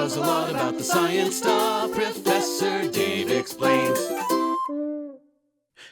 knows a lot about the science stuff. Professor Dave explains.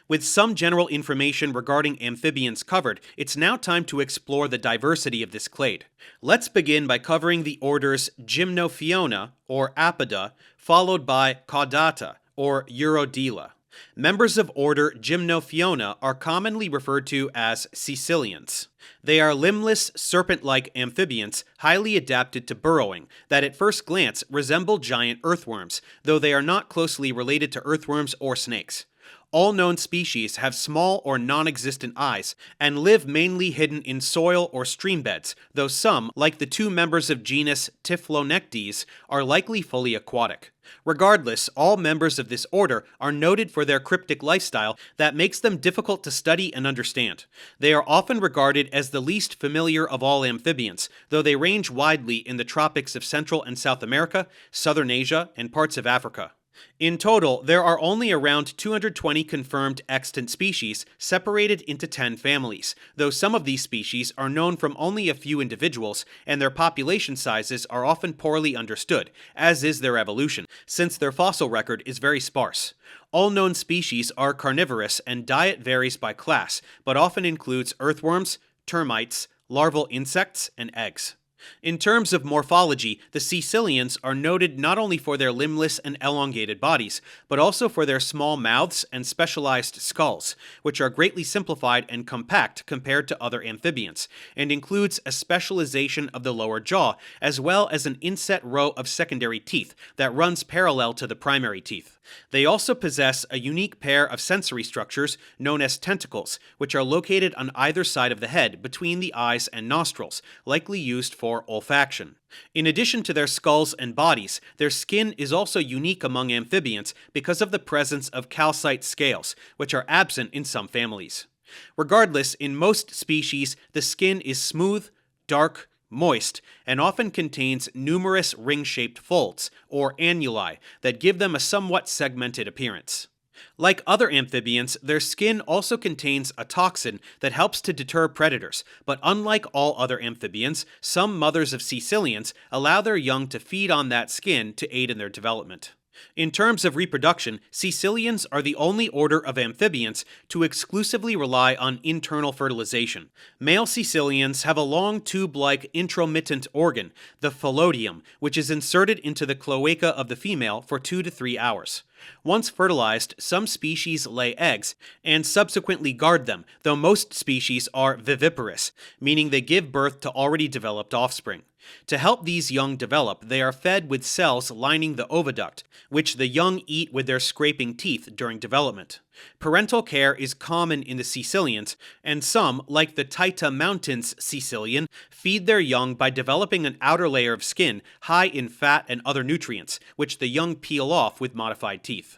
With some general information regarding amphibians covered, it's now time to explore the diversity of this clade. Let's begin by covering the orders Gymnophiona, or Apida, followed by Caudata, or Urodela. Members of order Gymnophiona are commonly referred to as Caecilians. They are limbless, serpent-like amphibians highly adapted to burrowing that at first glance resemble giant earthworms, though they are not closely related to earthworms or snakes. All known species have small or non-existent eyes and live mainly hidden in soil or stream beds, though some, like the two members of genus Typhlonectes, are likely fully aquatic. Regardless, all members of this order are noted for their cryptic lifestyle that makes them difficult to study and understand. They are often regarded as the least familiar of all amphibians, though they range widely in the tropics of Central and South America, Southern Asia, and parts of Africa. In total, there are only around 220 confirmed extant species separated into 10 families, though some of these species are known from only a few individuals, and their population sizes are often poorly understood, as is their evolution, since their fossil record is very sparse. All known species are carnivorous and diet varies by class, but often includes earthworms, termites, larval insects, and eggs. In terms of morphology, the Caecilians are noted not only for their limbless and elongated bodies, but also for their small mouths and specialized skulls, which are greatly simplified and compact compared to other amphibians, and includes a specialization of the lower jaw, as well as an inset row of secondary teeth that runs parallel to the primary teeth. They also possess a unique pair of sensory structures known as tentacles, which are located on either side of the head between the eyes and nostrils, likely used for olfaction. In addition to their skulls and bodies, their skin is also unique among amphibians because of the presence of calcite scales, which are absent in some families. Regardless, in most species, the skin is smooth, dark, moist, and often contains numerous ring-shaped folds, or annuli, that give them a somewhat segmented appearance. Like other amphibians, their skin also contains a toxin that helps to deter predators, but unlike all other amphibians, some mothers of Caecilians allow their young to feed on that skin to aid in their development. In terms of reproduction, Caecilians are the only order of amphibians to exclusively rely on internal fertilization. Male Caecilians have a long tube-like intromittent organ, the phallodium, which is inserted into the cloaca of the female for 2 to 3 hours. Once fertilized, some species lay eggs and subsequently guard them, though most species are viviparous, meaning they give birth to already developed offspring. To help these young develop, they are fed with cells lining the oviduct, which the young eat with their scraping teeth during development. Parental care is common in the Caecilians, and some, like the Taita Mountains Caecilian, feed their young by developing an outer layer of skin high in fat and other nutrients, which the young peel off with modified teeth.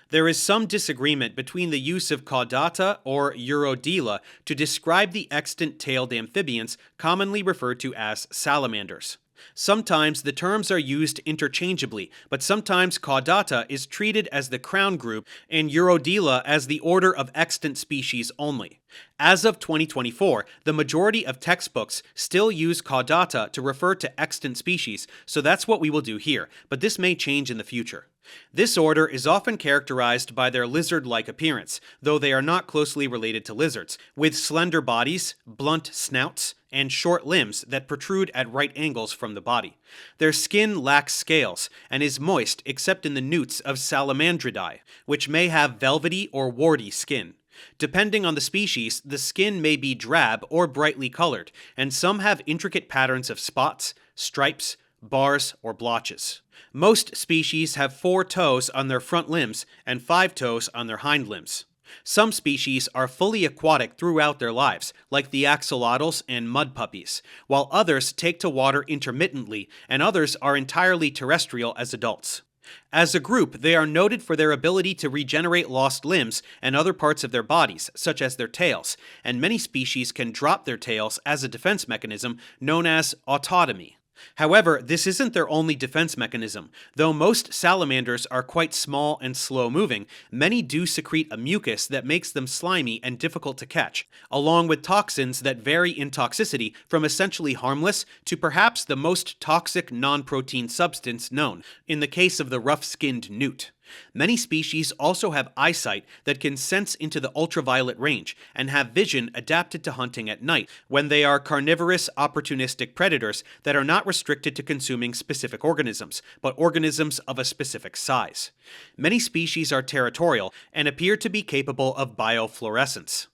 There is some disagreement between the use of Caudata or Urodela to describe the extant tailed amphibians commonly referred to as salamanders. Sometimes the terms are used interchangeably, but sometimes Caudata is treated as the crown group and Urodela as the order of extant species only. As of 2024, the majority of textbooks still use Caudata to refer to extant species, so that's what we will do here, but this may change in the future. This order is often characterized by their lizard-like appearance, though they are not closely related to lizards, with slender bodies, blunt snouts, and short limbs that protrude at right angles from the body. Their skin lacks scales and is moist except in the newts of Salamandridae, which may have velvety or warty skin. Depending on the species, the skin may be drab or brightly colored, and some have intricate patterns of spots, stripes, bars, or blotches. Most species have 4 toes on their front limbs and 5 toes on their hind limbs. Some species are fully aquatic throughout their lives, like the axolotls and mud puppies, while others take to water intermittently, and others are entirely terrestrial as adults. As a group, they are noted for their ability to regenerate lost limbs and other parts of their bodies, such as their tails, and many species can drop their tails as a defense mechanism known as autotomy. However, this isn't their only defense mechanism. Though most salamanders are quite small and slow-moving, many do secrete a mucus that makes them slimy and difficult to catch, along with toxins that vary in toxicity from essentially harmless to perhaps the most toxic non-protein substance known, in the case of the rough-skinned newt. Many species also have eyesight that can sense into the ultraviolet range and have vision adapted to hunting at night when they are carnivorous, opportunistic predators that are not restricted to consuming specific organisms, but organisms of a specific size. Many species are territorial and appear to be capable of biofluorescence.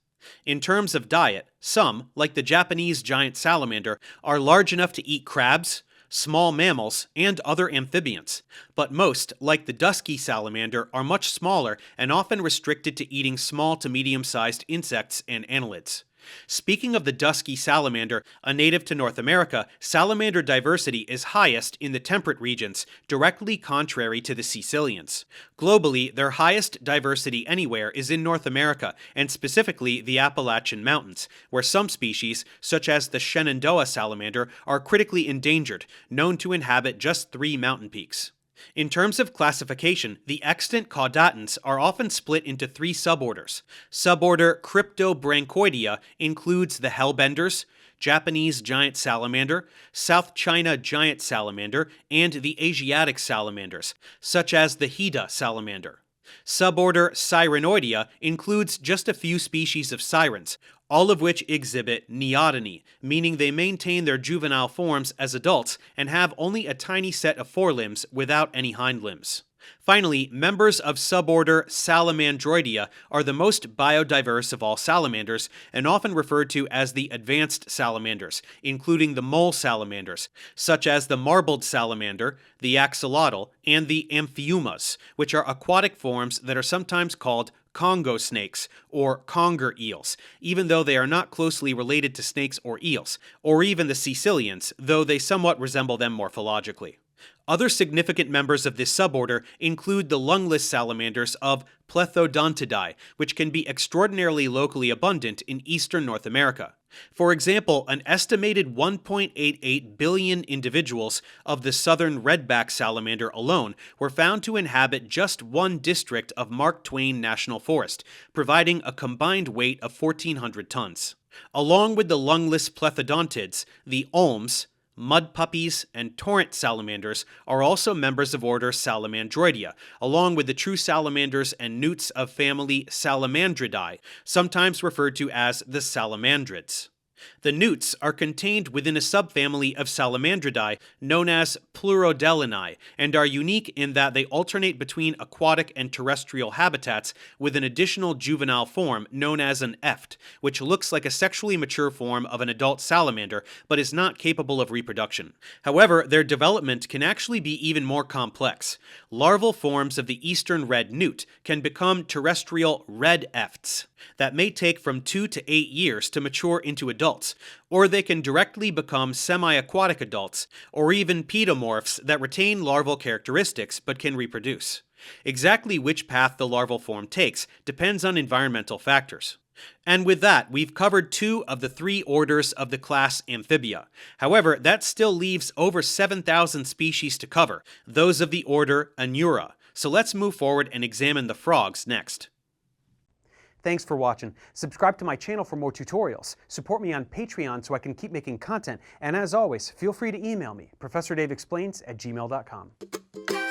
In terms of diet, some, like the Japanese giant salamander, are large enough to eat crabs, small mammals, and other amphibians, but most, like the dusky salamander, are much smaller and often restricted to eating small to medium-sized insects and annelids. Speaking of the dusky salamander, a native to North America, salamander diversity is highest in the temperate regions, directly contrary to the Caecilians. Globally, their highest diversity anywhere is in North America, and specifically the Appalachian Mountains, where some species, such as the Shenandoah salamander, are critically endangered, known to inhabit just 3 mountain peaks. In terms of classification, the extant caudatans are often split into 3 suborders. Suborder Cryptobranchoidea includes the hellbenders, Japanese giant salamander, South China giant salamander, and the Asiatic salamanders, such as the Hida salamander. Suborder Sirenoidea includes just a few species of sirens, all of which exhibit neoteny, meaning they maintain their juvenile forms as adults and have only a tiny set of forelimbs without any hind limbs. Finally, members of suborder Salamandroidea are the most biodiverse of all salamanders and often referred to as the advanced salamanders, including the mole salamanders, such as the marbled salamander, the axolotl, and the amphiumas, which are aquatic forms that are sometimes called Congo snakes or conger eels, even though they are not closely related to snakes or eels, or even the Caecilians, though they somewhat resemble them morphologically. Other significant members of this suborder include the lungless salamanders of Plethodontidae, which can be extraordinarily locally abundant in eastern North America. For example, an estimated 1.88 billion individuals of the southern redback salamander alone were found to inhabit just one district of Mark Twain National Forest, providing a combined weight of 1,400 tons. Along with the lungless plethodontids, the olms, mud puppies, and torrent salamanders are also members of order Salamandroidea, along with the true salamanders and newts of family Salamandridae, sometimes referred to as the salamandrids. The newts are contained within a subfamily of Salamandridae known as Pleurodelinae, and are unique in that they alternate between aquatic and terrestrial habitats with an additional juvenile form known as an eft, which looks like a sexually mature form of an adult salamander but is not capable of reproduction. However, their development can actually be even more complex. Larval forms of the eastern red newt can become terrestrial red efts that may take from 2 to 8 years to mature into adults, or they can directly become semi-aquatic adults, or even pedomorphs that retain larval characteristics but can reproduce. Exactly which path the larval form takes depends on environmental factors. And with that, we've covered 2 of the 3 orders of the class Amphibia. However, that still leaves over 7,000 species to cover, those of the order Anura. So let's move forward and examine the frogs next. Thanks for watching. Subscribe to my channel for more tutorials. Support me on Patreon so I can keep making content. And as always, feel free to email me, ProfessorDaveExplains@gmail.com.